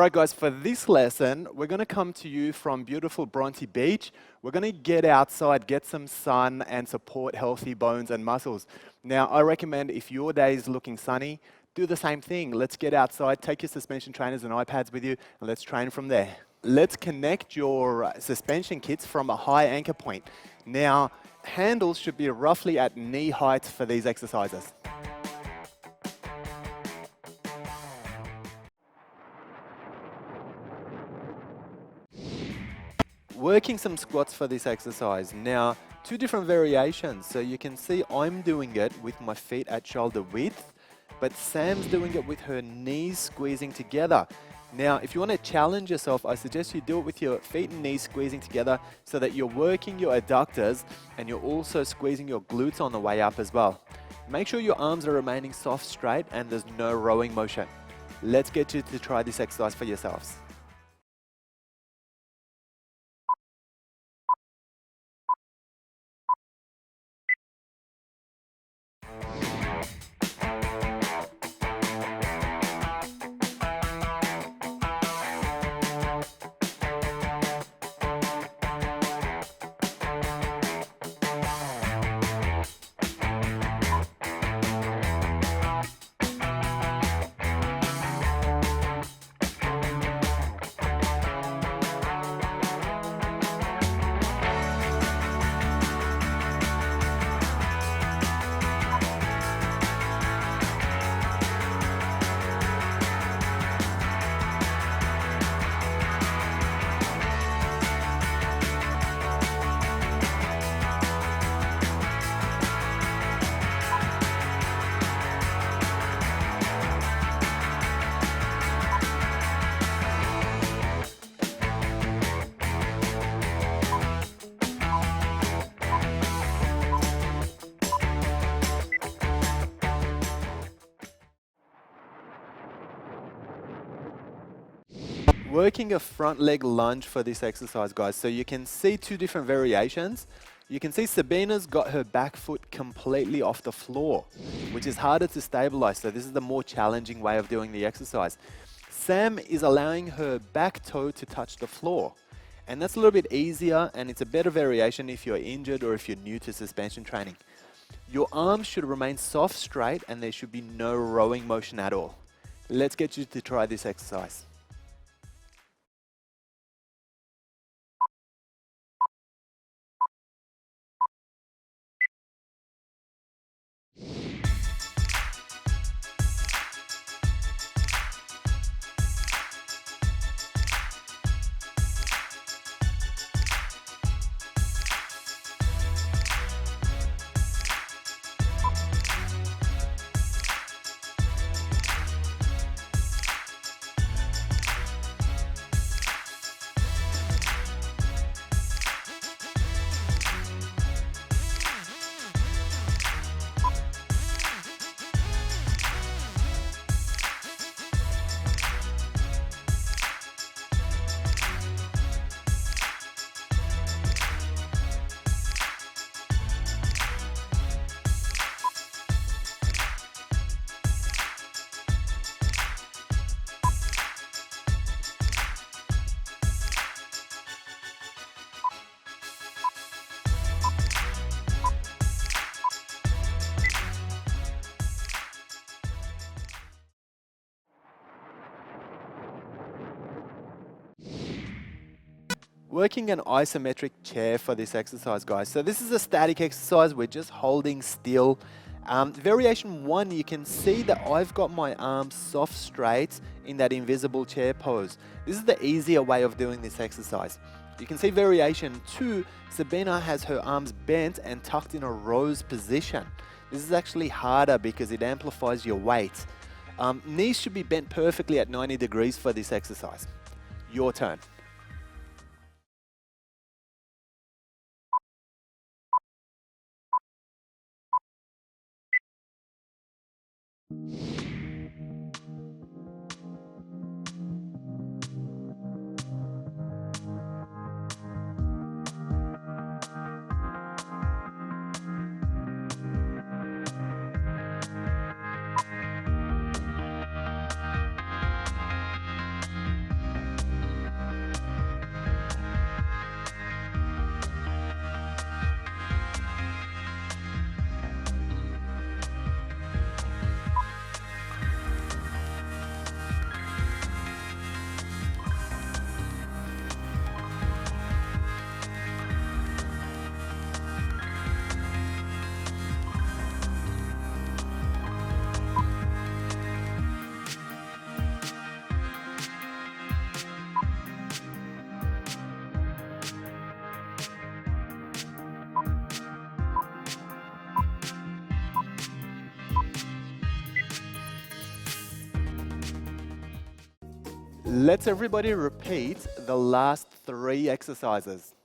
Alright guys, for this lesson, we're going to come to you from beautiful Bronte Beach. We're going to get outside, get some sun and support healthy bones and muscles. Now, I recommend if your day is looking sunny, do the same thing. Let's get outside, take your suspension trainers and iPads with you, and let's train from there. Let's connect your suspension kits from a high anchor point. Now, handles should be roughly at knee height for these exercises. Working some squats for this exercise. Now, two different variations. So you can see I'm doing it with my feet at shoulder width, but Sam's doing it with her knees squeezing together. Now, if you want to challenge yourself, I suggest you do it with your feet and knees squeezing together so that you're working your adductors and you're also squeezing your glutes on the way up as well. Make sure your arms are remaining soft, straight, and there's no rowing motion. Let's get you to try this exercise for yourselves. Working a front leg lunge for this exercise, guys. So you can see two different variations. You can see Sabina's got her back foot completely off the floor, which is harder to stabilize. So this is the more challenging way of doing the exercise. Sam is allowing her back toe to touch the floor. And that's a little bit easier, and it's a better variation if you're injured or if you're new to suspension training. Your arms should remain soft, straight, and there should be no rowing motion at all. Let's get you to try this exercise. Working an isometric chair for this exercise, guys. So this is a static exercise. We're just holding still. Variation 1, you can see that I've got my arms soft straight in that invisible chair pose. This is the easier way of doing this exercise. You can see variation 2, Sabina has her arms bent and tucked in a rose position. This is actually harder because it amplifies your weight. Knees should be bent perfectly at 90 degrees for this exercise. Your turn. Let's everybody repeat the last 3 exercises.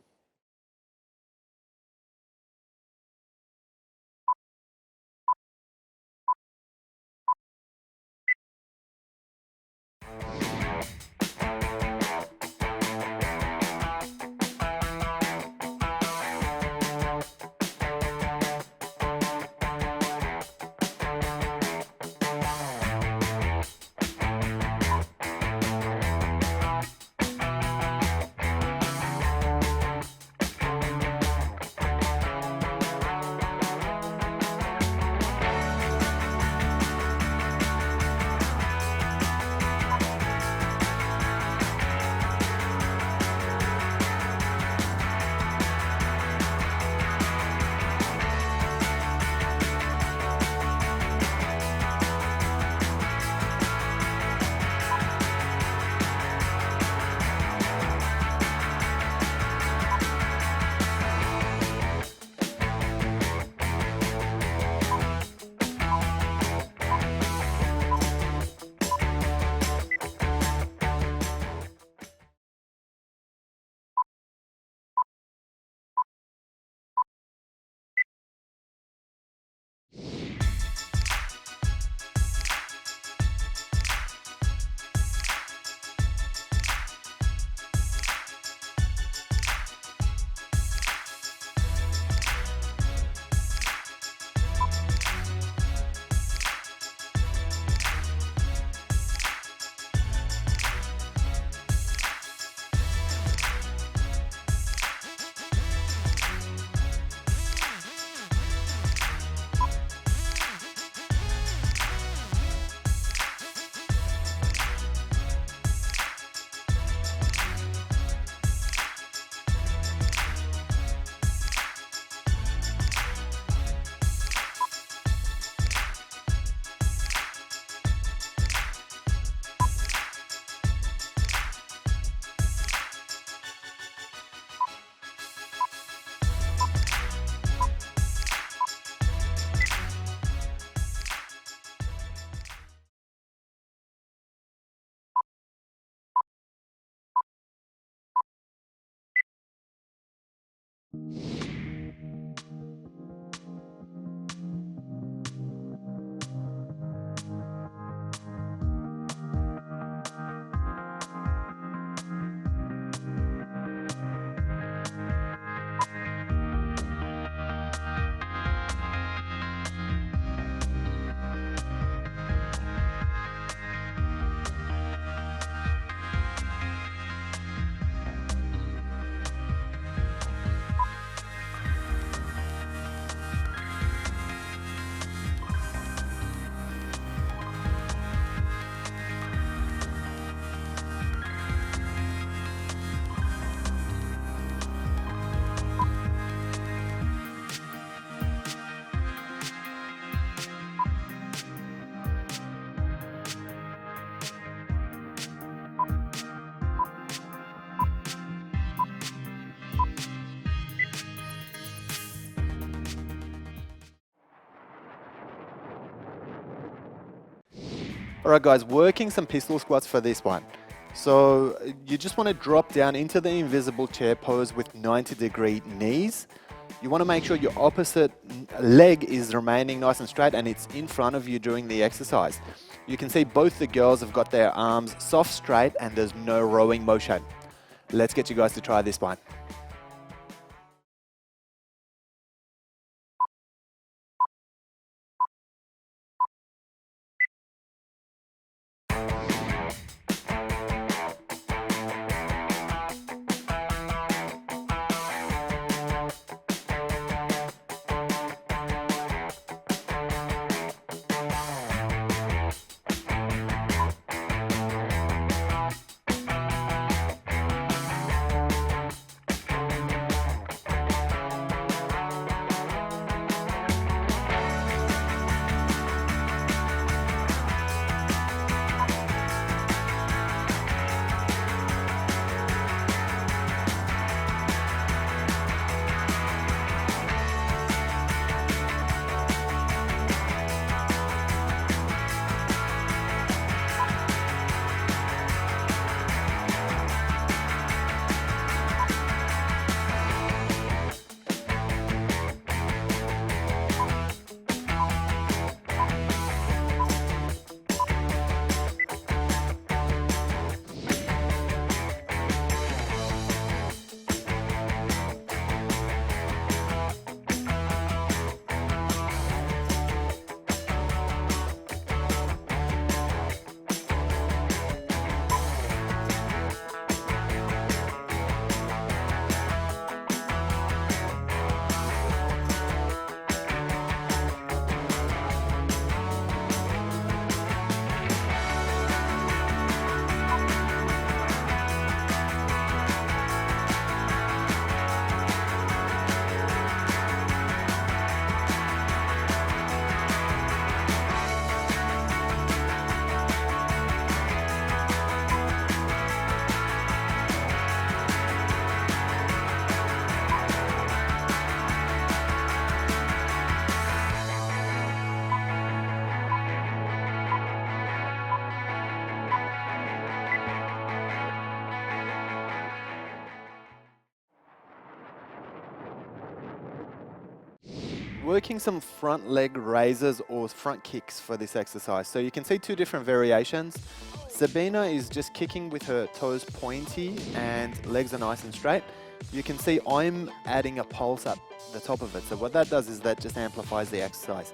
All right, guys, working some pistol squats for this one. So you just want to drop down into the invisible chair pose with 90-degree knees. You want to make sure your opposite leg is remaining nice and straight and it's in front of you during the exercise. You can see both the girls have got their arms soft straight and there's no rowing motion. Let's get you guys to try this one. working some front leg raises or front kicks for this exercise. So you can see two different variations. Sabina is just kicking with her toes pointy and legs are nice and straight. You can see I'm adding a pulse at the top of it. So what that does is that just amplifies the exercise.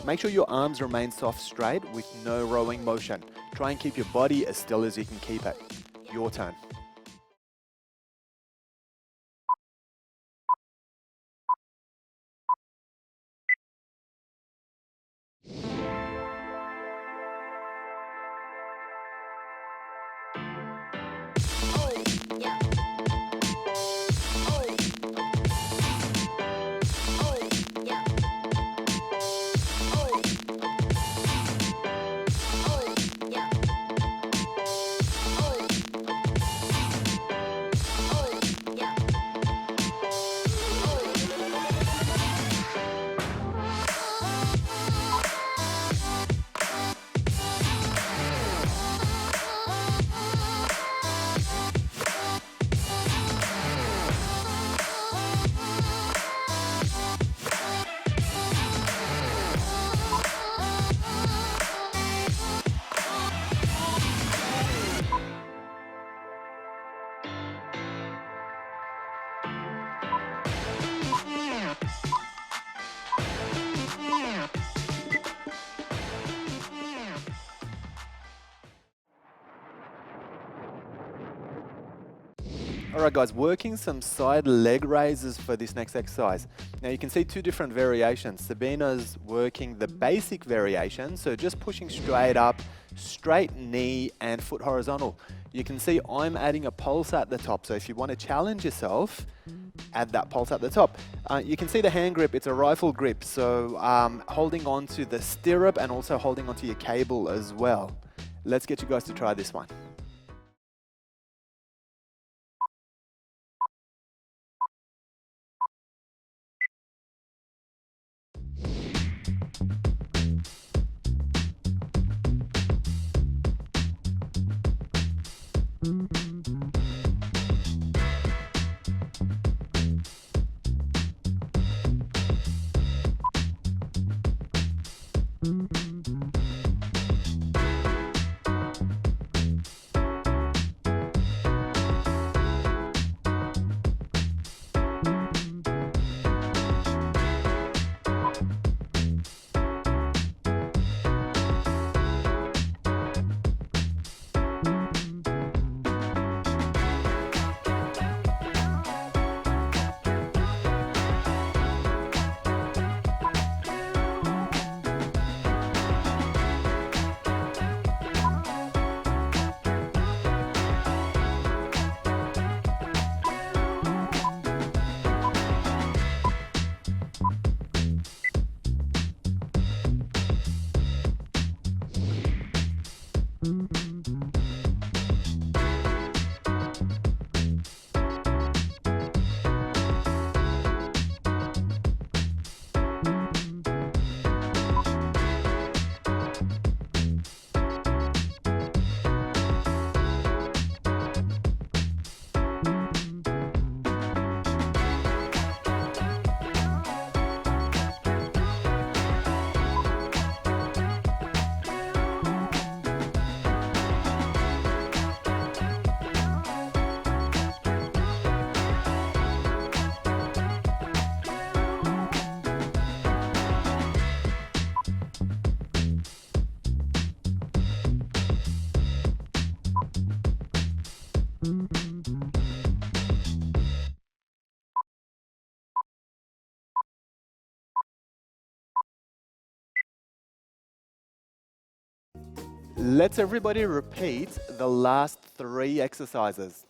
Make sure your arms remain soft straight with no rowing motion. Try and keep your body as still as you can keep it. Your turn. Alright guys, working some side leg raises for this next exercise. Now you can see two different variations. Sabina's working the basic variation, so just pushing straight up, straight knee and foot horizontal. You can see I'm adding a pulse at the top, so if you want to challenge yourself, add that pulse at the top. You can see the hand grip, it's a rifle grip, so holding on to the stirrup and also holding onto your cable as well. Let's get you guys to try this one. Let's everybody repeat the last 3 exercises.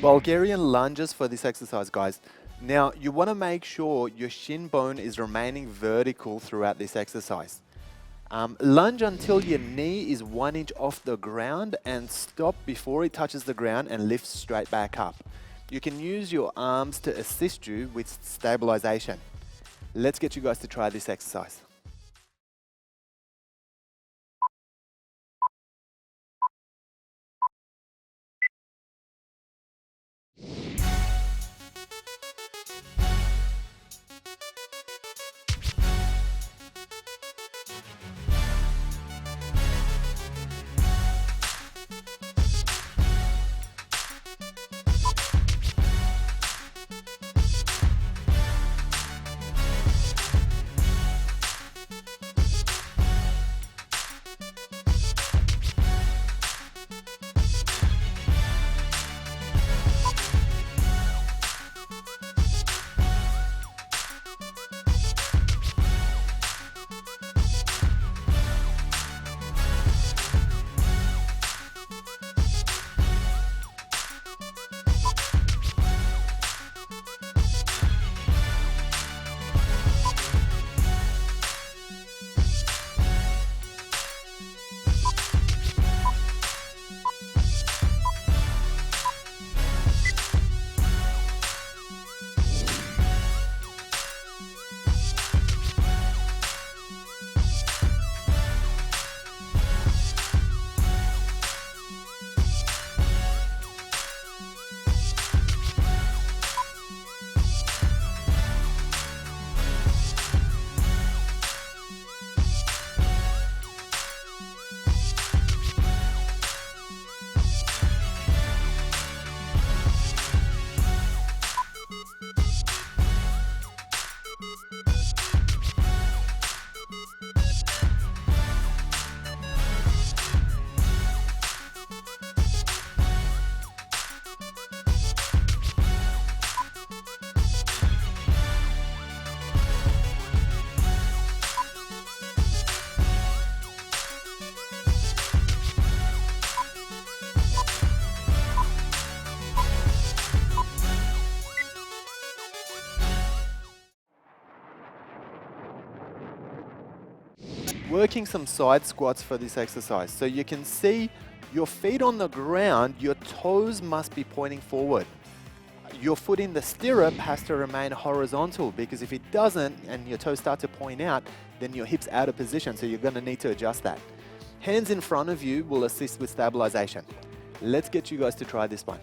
Bulgarian lunges for this exercise, guys. Now, you want to make sure your shin bone is remaining vertical throughout this exercise. Lunge until your knee is 1 inch off the ground and stop before it touches the ground and lift straight back up. You can use your arms to assist you with stabilization. Let's get you guys to try this exercise. Working some side squats for this exercise. So you can see your feet on the ground, your toes must be pointing forward. your foot in the stirrup has to remain horizontal, because if it doesn't and your toes start to point out, then your hip's out of position, so you're going to need to adjust that. Hands in front of you will assist with stabilization. Let's get you guys to try this one.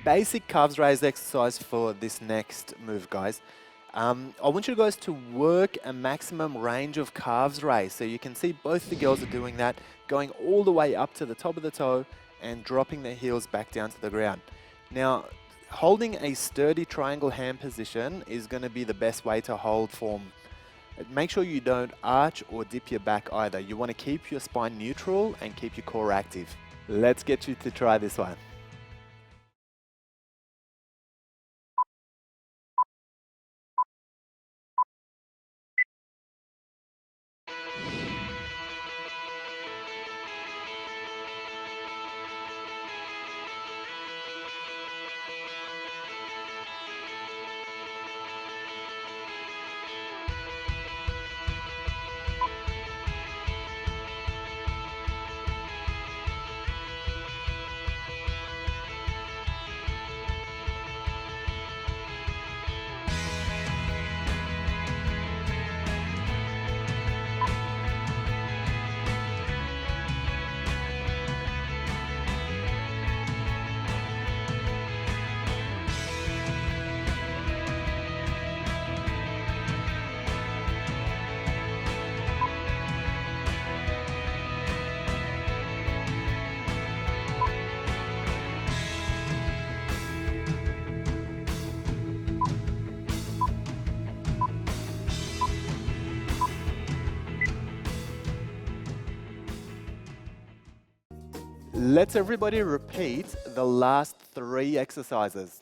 Basic calves raised exercise for this next move, guys. I want you guys to work a maximum range of calves raised. So you can see both the girls are doing that, going all the way up to the top of the toe and dropping their heels back down to the ground. Now, holding a sturdy triangle hand position is going to be the best way to hold form. Make sure you don't arch or dip your back either. You want to keep your spine neutral and keep your core active. Let's get you to try this one. Let's everybody repeat the last 3 exercises.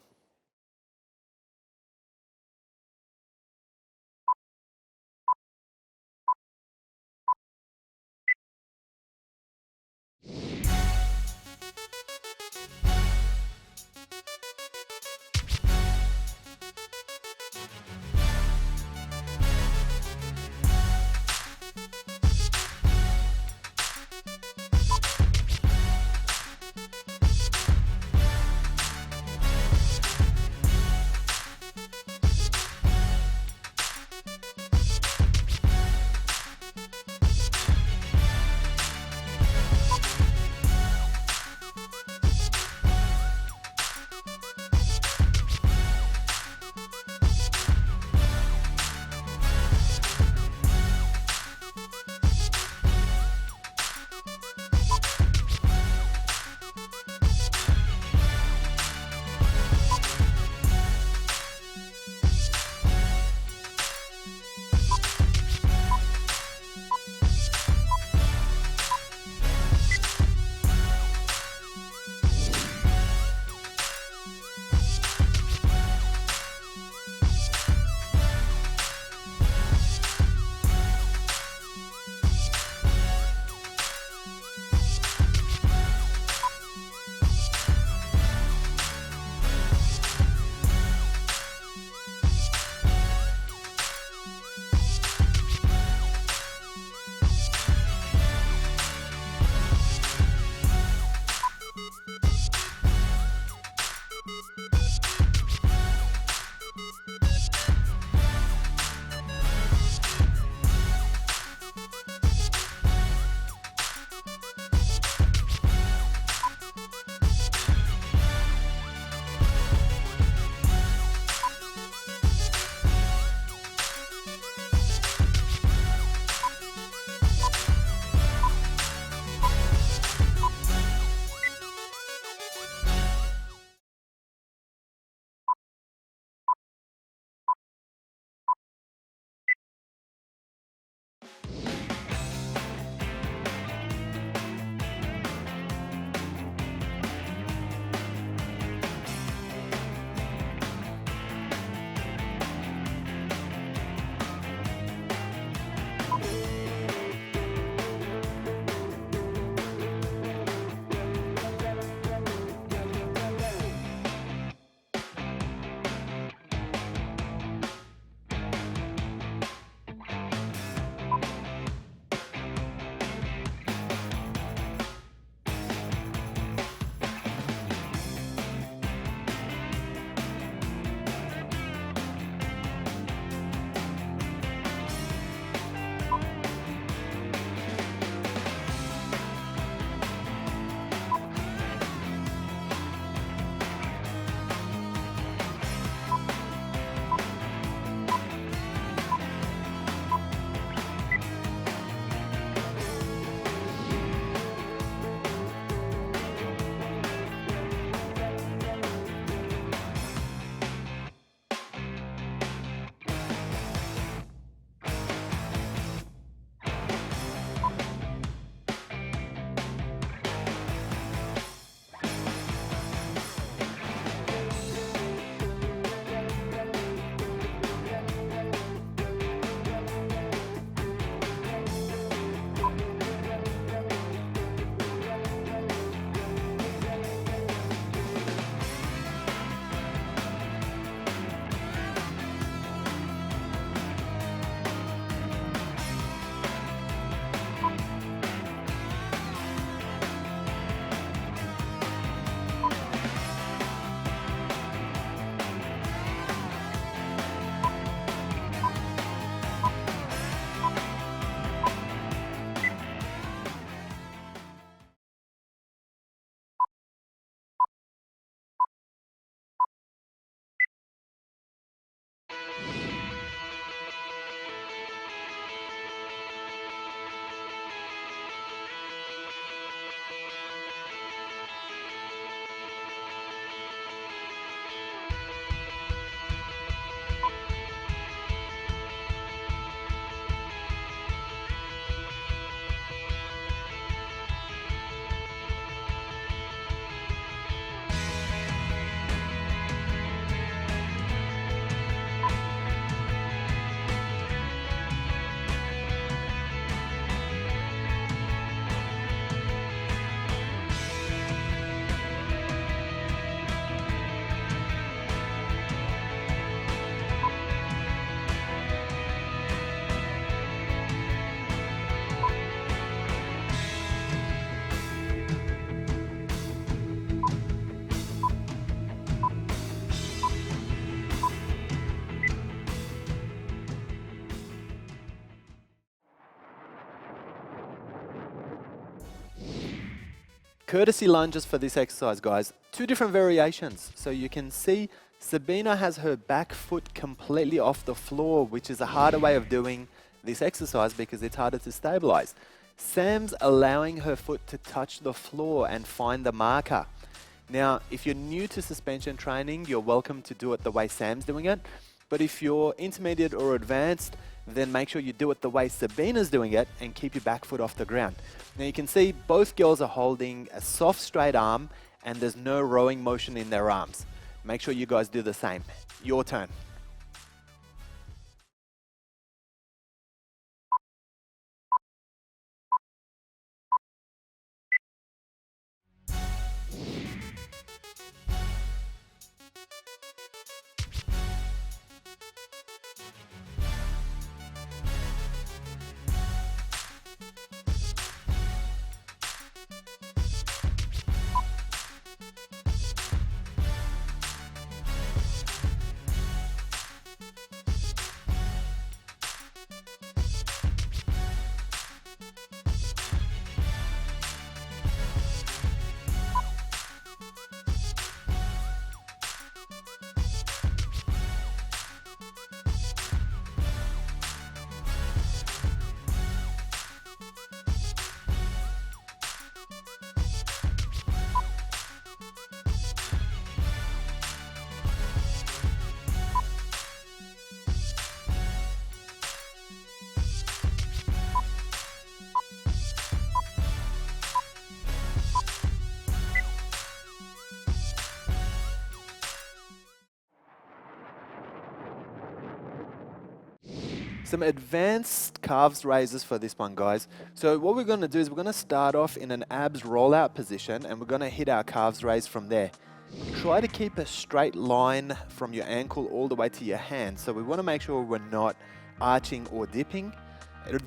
Courtesy lunges for this exercise, guys. Two different variations. So you can see Sabina has her back foot completely off the floor, which is a harder way of doing this exercise because it's harder to stabilize. Sam's allowing her foot to touch the floor and find the marker. Now, if you're new to suspension training, you're welcome to do it the way Sam's doing it. But if you're intermediate or advanced, then make sure you do it the way Sabina's doing it and keep your back foot off the ground. Now you can see both girls are holding a soft straight arm and there's no rowing motion in their arms. Make sure you guys do the same. Your turn. Some advanced calves raises for this one, guys. So what we're going to do is we're going to start off in an abs rollout position and we're going to hit our calves raise from there. Try to keep a straight line from your ankle all the way to your hand. So we want to make sure we're not arching or dipping.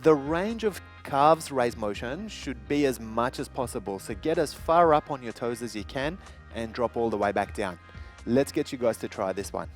The range of calves raise motion should be as much as possible. So get as far up on your toes as you can and drop all the way back down. Let's get you guys to try this one.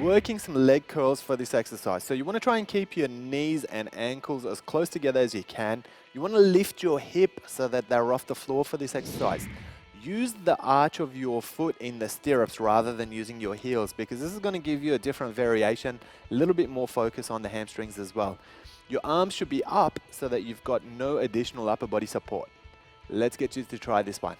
Working some leg curls for this exercise. So you want to try and keep your knees and ankles as close together as you can. You want to lift your hip so that they're off the floor for this exercise. Use the arch of your foot in the stirrups rather than using your heels because this is going to give you a different variation, a little bit more focus on the hamstrings as well. Your arms should be up so that you've got no additional upper body support. Let's get you to try this one.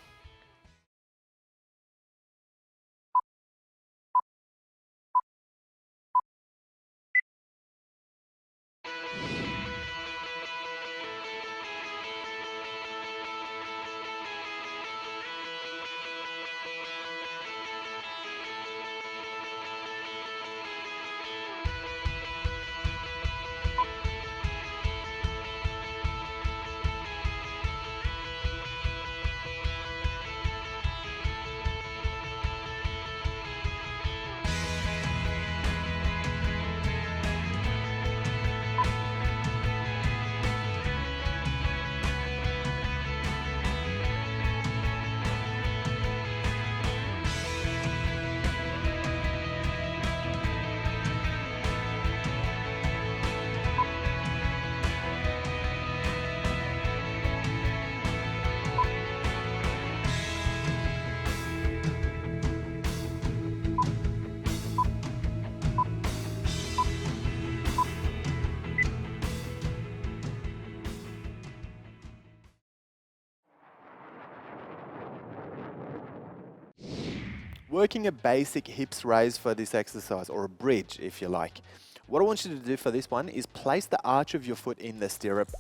working a basic hips raise for this exercise, or a bridge if you like. What I want you to do for this one is place the arch of your foot in the stirrup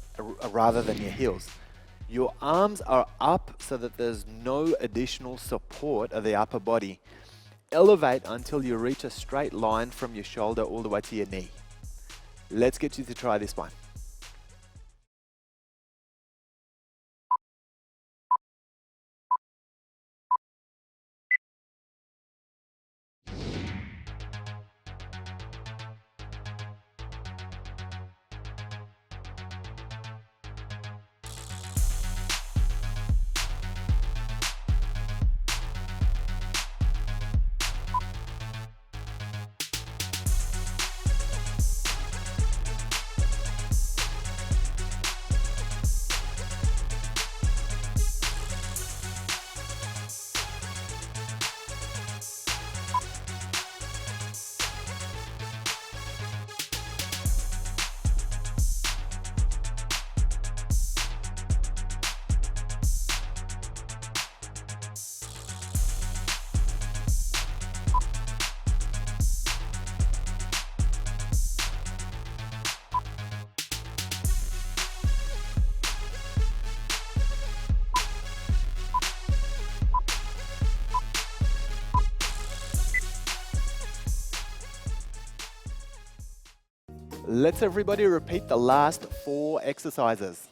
rather than your heels. Your arms are up so that there's no additional support of the upper body. Elevate until you reach a straight line from your shoulder all the way to your knee. Let's get you to try this one. Let's everybody repeat the last 4 exercises.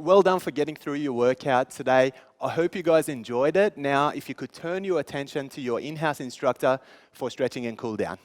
well done for getting through your workout today. I hope you guys enjoyed it. Now, if you could turn your attention to your in-house instructor for stretching and cool down.